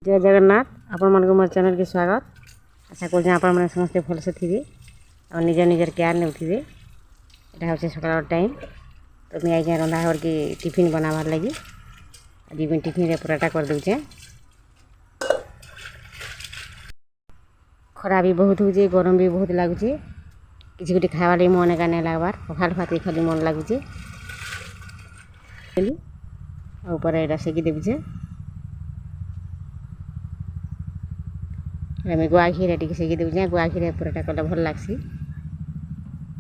जय जगन्नाथ आपण मन को मोर चैनल के स्वागत। आशा कर आपण मैंने समस्ते भलसे थे और निज निजर केयर नेउथिबे। एटा होचे सकाळ टाइम तो मैं आज रंधा हर के टिफिन बनावार लगी आज मैं टिफिन रे पराठा कर दूचे। खरा भी बहुत होचे गरम भी बहुत लागुचे किसी गोटे खावा लगी मन एका नहीं लागबार पखाल भात खाली मन लागुचे ऊपर एटा सेकी देबुचे। मैं गुआ घी टी सेकी दूचे गुआ घी पराठा कले भल लग्सी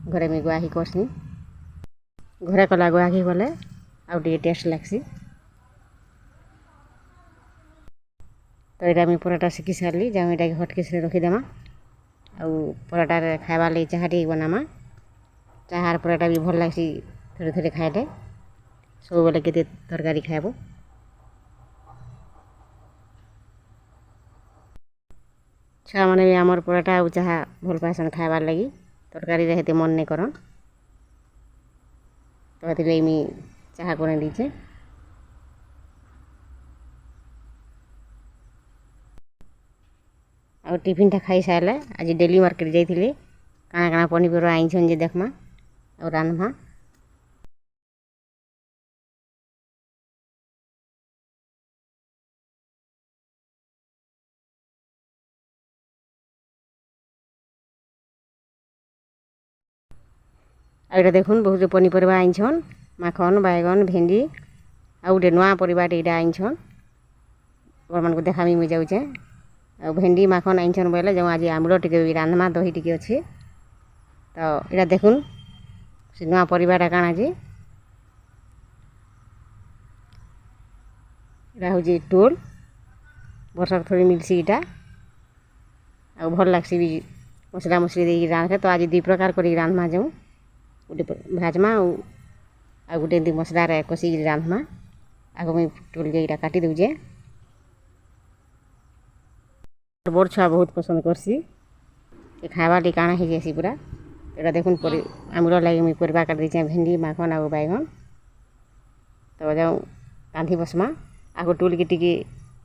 घरे मैं गुआ घी करसी घरे कला गुआ घी कले आउ टे टेस्ट लग्सी। तो यहाँ मैं पराठा शिखी सारे जाऊँ यहाँ हटकेस रखीदेमा आउ पराठा खावा लगी चाह टे बनामा चाहार पराठा भी भल लग्सी थोड़े थोड़े खाइले सब बेले के तरकारी खाइब। छुआ मैंने भी आमर पराठा और चाह भल पासन खाइबार लगी तरकारी हेते मन नहीं करन तो ये मुझे चाह कर दीचे। और टिफिन टा खाई सारे आज डेली मार्केट जाइए काना काना पनीपरिया आईछन जे देखमा और रान्धमा। आईटा देखुन बहुत पनीपरिया आईछन माखन बैगन भेंडी आ गोटे नुआ परिवार यहाँ आईछन मन को देखामी मुझे जाऊे आ भेंडी माखन आईछन बोले जो आज आमूल टी रांधमा दही टी अच्छे तो यहाँ देखुन से नुआ परिवार काଣା जे यहाँ हूँ टोल वर्षा थोड़ी मिलसी इटा आ भल लग्सी भी मसला मसली दे रांधे तो आज दुई प्रकार कर रांधमा जाऊँ गोटे भाजमा आ गोटे एमती मसला कषिक रांधमा आग मुझे टोल के यहाँ काटी दूचे। बड़ छुआ बहुत पसंद करसी खावा टी काଣା हो जासी पूरा यहाँ देखुन आमूल लगे मुझे परिवा काट दीचे भेंडी माखन आ बैगन तो जाऊँ रांधि बसमा आग टोल के टी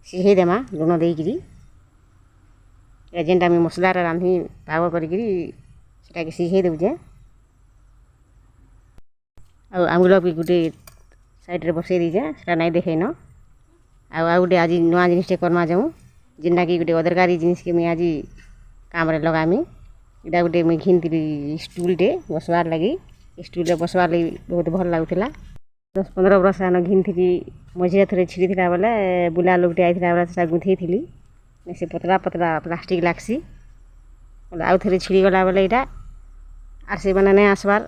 सिझे देमा लुण देकरी जेनटा मुझे मसला रांधि पाग कर सिझे दूचे। आमूल भी गोटे साइड रे बसई दीचे से नहीं देखेन आ गोटे आज नुआ जिनिस करमा जाऊँ जेनटा कि गोटे अदरकारी जिनिस के मुझे आज काम लगामी इटा गोटे मुझे घिनी स्टूल टे बसवार लगी स्टूल बसवार लगी बहुत भल लगुला 10-15 बरस आन घिनी मझे थे छिड़ी था बोले बुला लोग टे आईला बेला से गुंथी थी से पतला पतला प्लास्टिक लागसी बोले आउ थे छिड़ीगला बोले यहाँ आर से मैंने नहीं आसबार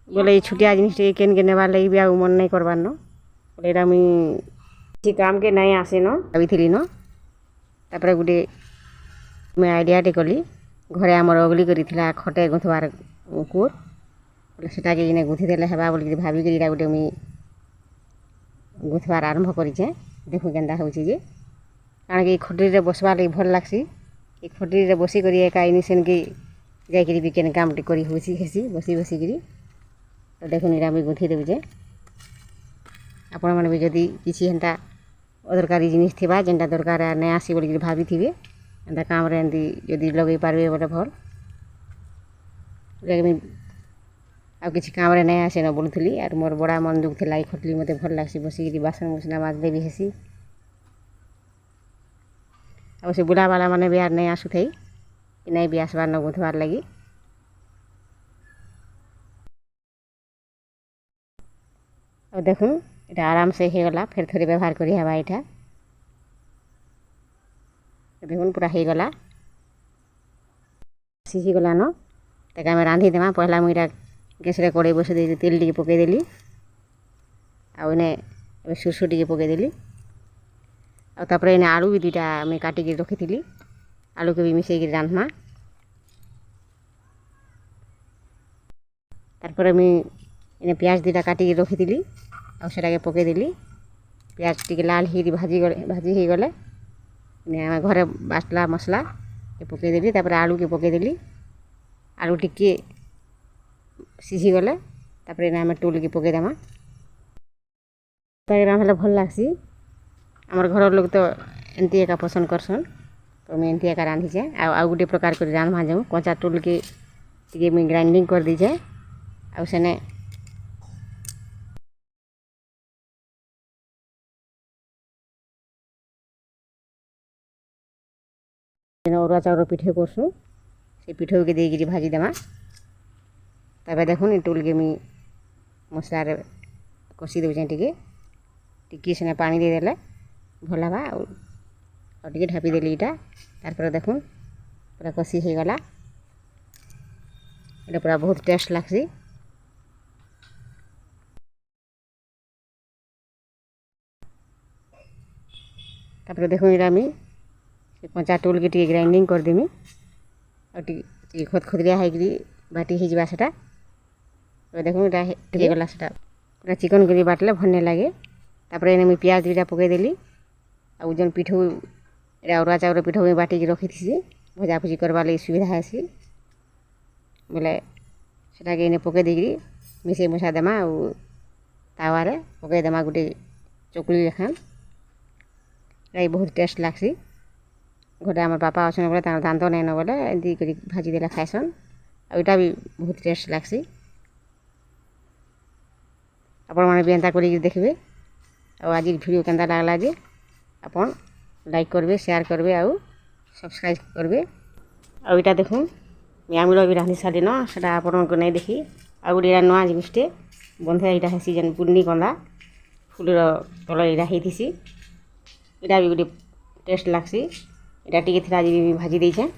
बोले छुटिया जिनिस केन के नेबार लगी भी मन नहीं करबार न बोले यहाँ मुझे किसी काम के नहीं आसे न भाभी थी न तापर गोटे मैं आइडिया टे कली घरे आमर अगली करी खटे गुंथबार कोर बोले सेटा के इने गुंथी देले हेबा बोली भाभी के इटा गोटे मुझे गुंथबार आरंभ करिचे देखु केनता होची जे कारण कि खटरी रे बसवा लगी भल लागसी ए खटरी रे बसी करी एका इनिसन के जाई करी भी केन काम टे करी होसी हेसी बसी बसी करी तो देखुन इटा मुझे गुंथी देबुचे। आपण माने भी जदि किसी हेन्ता अदरकारी जिनिस थिबा जेनटा दरकार नहीं आसी बोली भाभी थे एंता काम रे एमती जदि लगे पारबे बोले भल आ किसी काम रे नहीं आसे न बोलुली आर मोर बड़ा मन दुख थी खटली मत भल लग्सी बसिक बासन मुसना माजले भी हेसी आ से बुढ़ा बाला मैंने भी आर नहीं आसु थी कि नहीं भी आसबार न गुंथबार लगी और देखुन यहाँ आराम से होगला फिर थोड़ी व्यवहार करी हवा यहाँ देखुन पूरा होगला सीझीगला न तक आम रांधि देमा पहला मुझे गैस रे कड़े बसई दे तेल टी पकईदेली आने सोरस टी पकईदेली आपर इन्हें आलू भी दुईटा मुझे काटिक रखी थी आलू को भी मिसई रांधमा तारपर मुझे प्याज दुईटा काटिक रखी थी आगे पकईदेली प्याज टी लाल ही भाजी हो गले आम घरे बाटला मसला पकईदेली तापर आलू के पकईदेली आलू टी सीझीगले तापर आम टोल के पकईदेमा रांधले भल लग्सी आमर घर लोग तो एमती एका पसंद करसन तो मुझे एमती एका रांधीचे आउ गोटे प्रकार कर रांधमा जाऊँ कंचा टोल के टे मुझे ग्राइंडिंग कर दीचे आउ सेने अरुआ चाउर पिठे करसु से पिठो के देगी भाजी देमा तब देखुन टोल के मुझे मसला कषि दे टे टिकी सेने पानी देदेले भल हाँ और टे ढापी देली इटा तार देखुन पूरा कषि हो गला ये पूरा बहुत टेस्ट लगसी तापर देखुन इटा मुझे कंचा टोल के टे ग्राइंडिंग करदेमी और टे खदखदिया होगी बाटी हो जाटा तो देखो ये गला से पूरा चिकन करी बाटले भल नहीं लगे तापर एने मुझे प्याज दुटा पकईदेली आउ जन पिठो अरुआ चाउर पिठो मुझे बाटिक रखी थी भजा भुजी करवा लगी सुविधा हेसी बोले सेटाके एने पकई देगी मिसे मुसा देमा और तावारे पकई देमा गोटे चकुली लेखान ये बहुत टेस्ट लगसी घरे आम बापा अच्छे बोले दांत नहीं न बोले एमती कर भाजी देला खाएसन आईटा भी बहुत टेस्ट लगसी आपण मैंने भी एंता कर देखिए और आज वीडियो केंता लगला जे आपण लाइक करबे शेयर करबे आउ सब्सक्राइब करबे और इटा देखुन आमिल भी रांधि सारी न से आपण को नहीं देखी आ गोटे नुआ जिनिसटे बंधे यहाँ है जेन पूर्णी कंदा फुलर तल यहाँ होती यहाँ भी गोटे टेस्ट लगसी यहाँ टी आज भाजी देचे